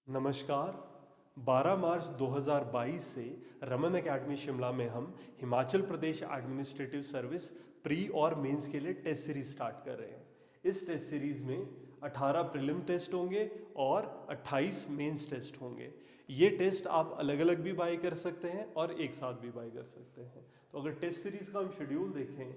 नमस्कार। 12 मार्च 2022 से रमन एकेडमी शिमला में हम Himachal Pradesh administrative service pre और मेंस के लिए टेस्ट सीरीज स्टार्ट कर रहे हैं। इस टेस्ट सीरीज में 18 प्रीलिम टेस्ट होंगे और 28 मेंस टेस्ट होंगे। ये टेस्ट आप अलग अलग भी बाय कर सकते हैं और एक साथ भी बाय कर सकते हैं। तो अगर टेस्ट सीरीज का हम शेड्यूल देखें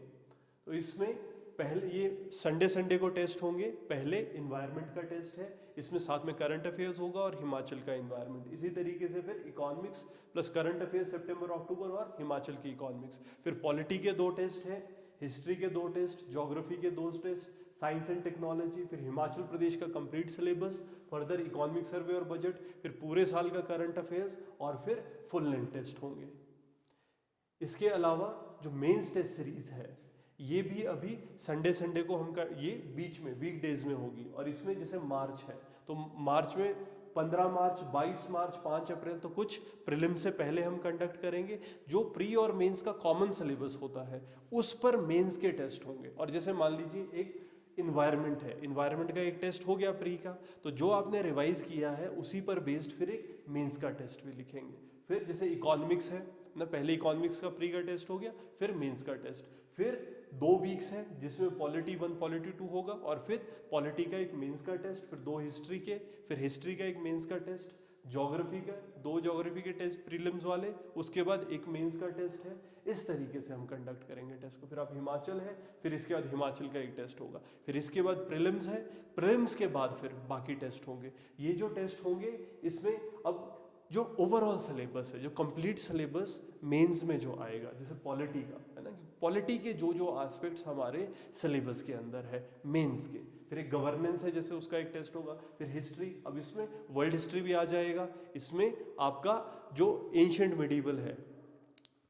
तो इसमें पहले ये संडे को टेस्ट होंगे। पहले इन्वायरमेंट का टेस्ट है, इसमें साथ में करंट अफेयर्स होगा और हिमाचल का इन्वायरमेंट। इसी तरीके से फिर इकोनॉमिक्स प्लस करंट अफेयर्स सितंबर अक्टूबर और हिमाचल की इकोनॉमिक्स। फिर पॉलिटी के 2 टेस्ट हैं, हिस्ट्री के 2 टेस्ट, ज्योग्राफी के 2 टेस्ट, साइंस एंड टेक्नोलॉजी, फिर हिमाचल प्रदेश का complete syllabus, further economic survey और बजट, फिर पूरे साल का करंट अफेयर्स और फिर फुल लेंथ टेस्ट होंगे। इसके अलावा जो मेंस टेस्ट सीरीज है ये भी अभी संडे को हम ये बीच में वीकडेज में होगी। और इसमें जैसे मार्च है तो मार्च में 15 मार्च, 22 मार्च, 5 अप्रैल तो कुछ प्रीलिम से पहले हम कंडक्ट करेंगे। जो प्री और मेंस का कॉमन सिलेबस होता है उस पर मेंस के टेस्ट होंगे। और जैसे मान लीजिए एक इन्वायरमेंट है, इन्वायरमेंट का एक टेस्ट हो गया प्री का, तो जो आपने रिवाइज किया है उसी पर बेस्ड फिर एक मेंस का टेस्ट भी लिखेंगे। फिर जैसे इकोनॉमिक्स है ना, पहले इकोनॉमिक्स का प्री का टेस्ट हो गया, फिर मेंस का टेस्ट। फिर 2 वीक्स है जिसमें पॉलिटी 1 पॉलिटी 2 होगा और फिर पॉलिटी का एक मेंस का टेस्ट, फिर 2 हिस्ट्री के, फिर हिस्ट्री का एक मेंस का टेस्ट, ज्योग्राफी का 2 ज्योग्राफी के टेस्ट प्रीलिम्स वाले, उसके बाद एक मेंस का टेस्ट है। इस तरीके से हम कंडक्ट करेंगे टेस्ट को। फिर आप हिमाचल है, फिर इसके बाद हिमाचल का एक टेस्ट होगा, फिर इसके बाद प्रीलिम्स है, प्रीलिम्स के बाद फिर बाकी टेस्ट होंगे। ये जो टेस्ट होंगे इसमें अब जो ओवरऑल सिलेबस है, जो कंप्लीट सिलेबस मेंस में जो आएगा, जैसे पॉलिटी का है ना, पॉलिटी के जो जो एस्पेक्ट्स हमारे सिलेबस के अंदर है मेंस के। फिर एक गवर्नेंस है, जैसे उसका एक टेस्ट होगा। फिर हिस्ट्री, अब इसमें वर्ल्ड हिस्ट्री भी आ जाएगा। इसमें आपका जो एंशिएंट मिडीवल है,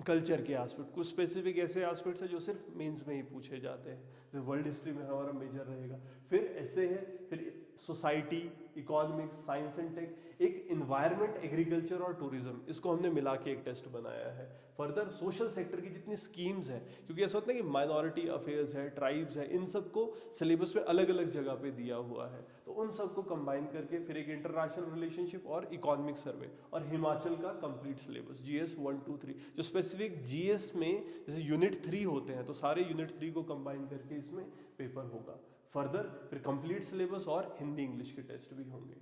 कल्चर के एस्पेक्ट, कुछ स्पेसिफिक ऐसे एस्पेक्ट्स हैं जो सिर्फ मेंस में ही पूछे जाते हैं, जैसे वर्ल्ड हिस्ट्री में हमारा मेजर रहेगा। फिर ऐसे है, फिर society, economics, science and tech, एक इन्वायरमेंट, एग्रीकल्चर और टूरिज्म, इसको हमने मिला के एक टेस्ट बनाया है। फर्दर सोशल सेक्टर की जितनी स्कीम्स हैं, क्योंकि ऐसा होता है कि माइनॉरिटी अफेयर्स है, ट्राइब्स है, इन सबको सिलेबस में अलग अलग जगह पे दिया हुआ है, तो उन सबको कंबाइन करके फिर एक इंटरनेशनल रिलेशनशिप और इकोनॉमिक सर्वे और हिमाचल का कंप्लीट सिलेबस GS 1 2 3, जो स्पेसिफिक GS में जैसे यूनिट 3 होते हैं तो सारे यूनिट 3 को कंबाइन करके इसमें पेपर होगा। फर्दर फिर कंप्लीट सिलेबस और हिंदी इंग्लिश के टेस्ट भी होंगे।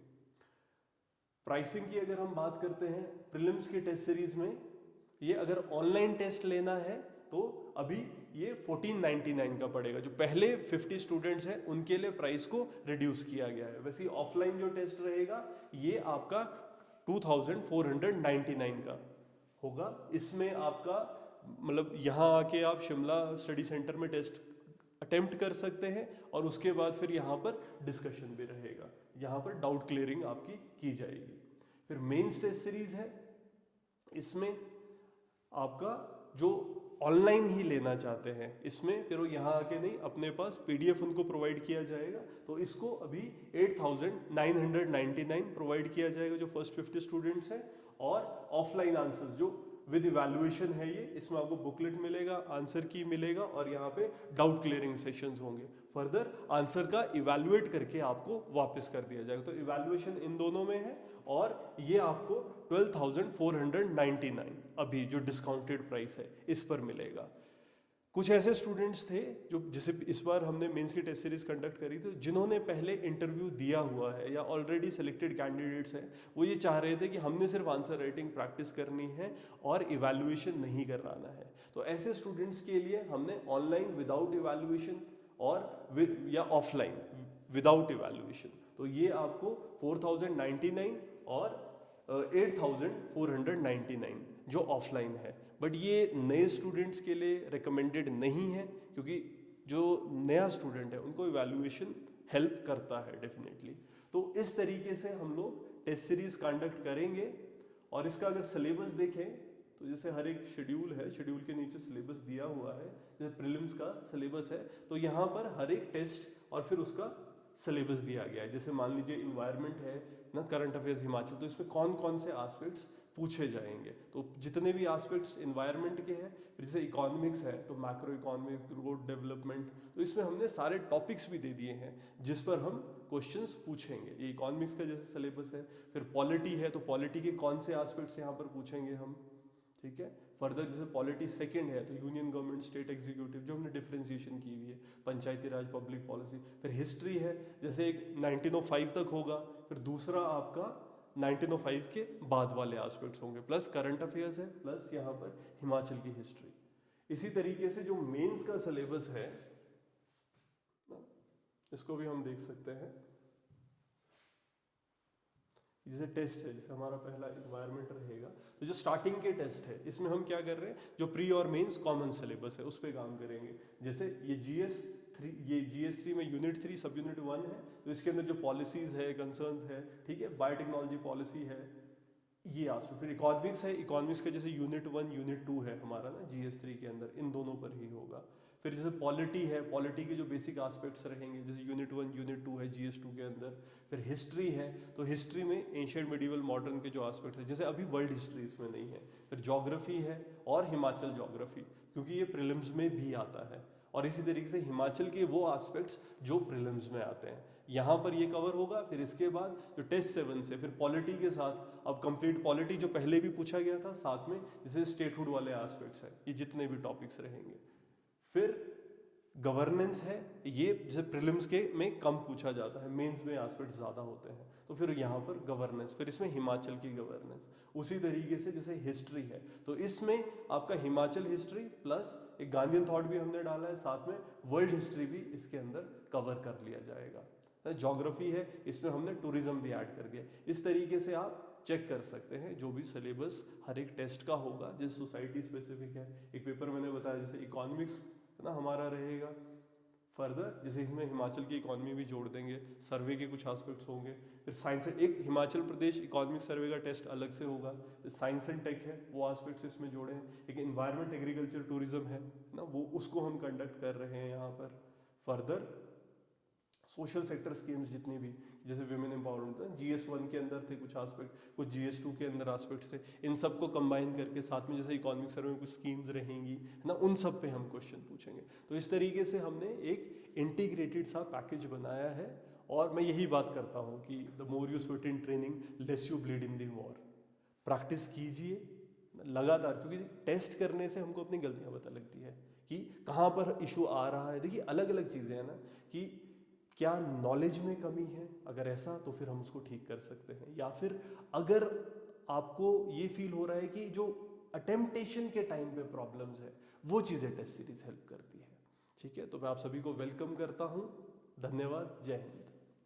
प्राइसिंग की अगर हम बात करते हैं प्रीलिम्स के टेस्ट सीरीज में, ये अगर ऑनलाइन टेस्ट लेना है तो अभी ये 1499 का पड़ेगा। जो पहले 50 स्टूडेंट्स हैं उनके लिए प्राइस को रिड्यूस किया गया है। वैसे ऑफलाइन जो टेस्ट रहेगा ये आपका 2499 का होगा। इसमें आपका मतलब यहाँ आके आप शिमला स्टडी सेंटर में टेस्ट अटेम्प्ट कर सकते हैं और उसके बाद फिर यहाँ पर डिस्कशन भी रहेगा, यहाँ पर डाउट क्लियरिंग आपकी की जाएगी। फिर मेंस टेस्ट सीरीज है, इसमें आपका जो ऑनलाइन ही लेना चाहते हैं इसमें फिर वो यहाँ आके नहीं, अपने पास PDF उनको प्रोवाइड किया जाएगा, तो इसको अभी 8999 प्रोवाइड किया जाएगा जो फर्स्ट 50 स्टूडेंट्स हैं। और ऑफलाइन आंसर्स जो विद इवैल्यूएशन है ये, इसमें आपको बुकलेट मिलेगा, आंसर की मिलेगा और यहाँ पे डाउट क्लियरिंग सेशंस होंगे। फर्दर आंसर का इवैल्यूएट करके आपको वापस कर दिया जाएगा, तो इवैल्यूएशन इन दोनों में है। और ये आपको 12,499 अभी जो डिस्काउंटेड प्राइस है इस पर मिलेगा। कुछ ऐसे स्टूडेंट्स थे जो, जैसे इस बार हमने मेंस की टेस्ट सीरीज कंडक्ट करी थी, जिन्होंने पहले इंटरव्यू दिया हुआ है या ऑलरेडी सिलेक्टेड कैंडिडेट्स हैं, वो ये चाह रहे थे कि हमने सिर्फ आंसर राइटिंग प्रैक्टिस करनी है और इवैल्यूएशन नहीं कराना है। तो ऐसे स्टूडेंट्स के लिए हमने ऑनलाइन विदाउट इवैल्यूएशन और या ऑफलाइन विदाउट इवैल्यूएशन, तो ये आपको 4099 और 8499 जो ऑफलाइन है। बट ये नए स्टूडेंट्स के लिए रिकमेंडेड नहीं है, क्योंकि जो नया स्टूडेंट है उनको इवैल्यूएशन हेल्प करता है डेफिनेटली। तो इस तरीके से हम लोग टेस्ट सीरीज कंडक्ट करेंगे। और इसका अगर सिलेबस देखें तो जैसे हर एक शेड्यूल है, शेड्यूल के नीचे सिलेबस दिया हुआ है, जैसे प्रीलिम्स का सिलेबस है तो यहाँ पर हर एक टेस्ट और फिर उसका सिलेबस दिया गया है। जैसे मान लीजिए इन्वायरमेंट है ना, करंट अफेयर्स हिमाचल, तो इसमें कौन कौन से एस्पेक्ट्स पूछे जाएंगे, तो जितने भी एस्पेक्ट्स इन्वायरमेंट के हैं। फिर जैसे इकोनॉमिक्स है तो मैक्रो इकोनॉमिक, रोड डेवलपमेंट, तो इसमें हमने सारे टॉपिक्स भी दे दिए हैं जिस पर हम क्वेश्चंस पूछेंगे। ये इकोनॉमिक्स का जैसे सिलेबस है, फिर पॉलिटी है तो पॉलिटी के कौन से एस्पेक्ट्स यहाँ पर पूछेंगे हम, ठीक है। फर्दर जैसे पॉलिटी सेकंड है तो यूनियन गवर्नमेंट, स्टेट एग्जीक्यूटिव, जो हमने डिफरेंशिएशन की हुई है, पंचायती राज, पब्लिक पॉलिसी। फिर हिस्ट्री है, जैसे एक 1905 तक होगा, फिर दूसरा आपका 1905 के बाद वाले एस्पेक्ट्स होंगे, प्लस करंट अफेयर्स है, प्लस यहाँ पर हिमाचल की हिस्ट्री। इसी तरीके से जो मेंस का सिलेबस है इसको भी हम देख सकते हैं। जैसे टेस्ट है, जैसे हमारा पहला इन्वायरमेंट रहेगा, तो जो स्टार्टिंग के टेस्ट है इसमें हम क्या कर रहे हैं, जो प्री और मेंस कॉमन सिलेबस है उस पर काम करेंगे। जैसे ये GS3 में यूनिट 3 सब यूनिट 1 है, तो इसके अंदर जो पॉलिसीज है, कंसर्न्स है, ठीक है, बायोटेक्नोलॉजी पॉलिसी है, ये आस्पेक्ट। फिर इकोनॉमिक्स है, इकोनॉमिक्स का जैसे यूनिट 1 यूनिट 2 है हमारा ना GS3 के अंदर, इन दोनों पर ही होगा। फिर जैसे पॉलिटी है, पॉलिटी के जो बेसिक एस्पेक्ट्स रहेंगे, जैसे यूनिट 1 यूनिट 2 है GS2 के अंदर। फिर हिस्ट्री है, तो हिस्ट्री में एंशिएंट, मिडिवल, मॉडर्न के जो एस्पेक्ट्स है, जैसे अभी वर्ल्ड हिस्ट्री इसमें नहीं है। फिर ज्योग्राफी है और हिमाचल ज्योग्राफी, क्योंकि ये प्रीलिम्स में भी आता है। और इसी तरीके से हिमाचल के वो एस्पेक्ट्स जो प्रीलिम्स में आते हैं, यहाँ पर ये कवर होगा। फिर इसके बाद जो टेस्ट 7 से फिर पॉलिटी के साथ अब कंप्लीट पॉलिटी जो पहले भी पूछा गया था, साथ में जैसे स्टेटहुड वाले एस्पेक्ट्स हैं, ये जितने भी टॉपिक्स रहेंगे। फिर गवर्नेंस है, ये जैसे प्रीलिम्स के में कम पूछा जाता है, मेंस में एस्पेक्ट्स ज़्यादा होते हैं, तो फिर यहाँ पर गवर्नेंस, फिर इसमें हिमाचल की गवर्नेंस। उसी तरीके से जैसे हिस्ट्री है, तो इसमें आपका हिमाचल हिस्ट्री प्लस एक गांधीयन थॉट भी हमने डाला है, साथ में वर्ल्ड हिस्ट्री भी इसके अंदर कवर कर लिया जाएगा। ज्योग्राफी है, इसमें हमने टूरिज्म भी ऐड कर दिया। इस तरीके से आप चेक कर सकते हैं जो भी सिलेबस हर एक टेस्ट का होगा, जिस सोसाइटी स्पेसिफिक है। एक पेपर मैंने बताया जैसे इकोनॉमिक्स ना हमारा रहेगा। फर्दर जैसे इसमें हिमाचल की इकोनॉमी भी जोड़ देंगे, सर्वे के कुछ एस्पेक्ट्स होंगे। फिर साइंस, एक हिमाचल प्रदेश इकोनॉमिक सर्वे का टेस्ट अलग से होगा। साइंस एंड टेक है, वो एस्पेक्ट्स इसमें जोड़े हैं। एक एनवायरनमेंट, एग्रीकल्चर, टूरिज्म है ना, वो उसको हम कंडक्ट कर रहे हैं यहाँ पर। फर्दर सोशल सेक्टर स्कीम्स जितनी भी, जैसे विमेन एम्पावरमेंट, GS1 के अंदर थे कुछ एस्पेक्ट, कुछ GS2 के अंदर एस्पेक्ट्स थे, इन सबको कंबाइन करके साथ में जैसे इकोनॉमिक सर्वे में कुछ स्कीम्स रहेंगी है ना, उन सब पे हम क्वेश्चन पूछेंगे। तो इस तरीके से हमने एक इंटीग्रेटेड सा पैकेज बनाया है। और मैं यही बात करता हूँ कि the more you sweat in training less you bleed in the war. Practice कीजिए लगातार, क्योंकि टेस्ट करने से हमको अपनी गलतियाँ पता लगती है कि कहाँ पर इशू आ रहा है। देखिए अलग अलग चीज़ें हैं ना, कि क्या नॉलेज में कमी है, अगर ऐसा तो फिर हम उसको ठीक कर सकते हैं, या फिर अगर आपको ये फील हो रहा है कि जो अटेम्पटेशन के टाइम पे प्रॉब्लम्स है, वो चीज़ें टेस्ट सीरीज हेल्प करती है। ठीक है, तो मैं आप सभी को वेलकम करता हूँ। धन्यवाद, जय हिंद।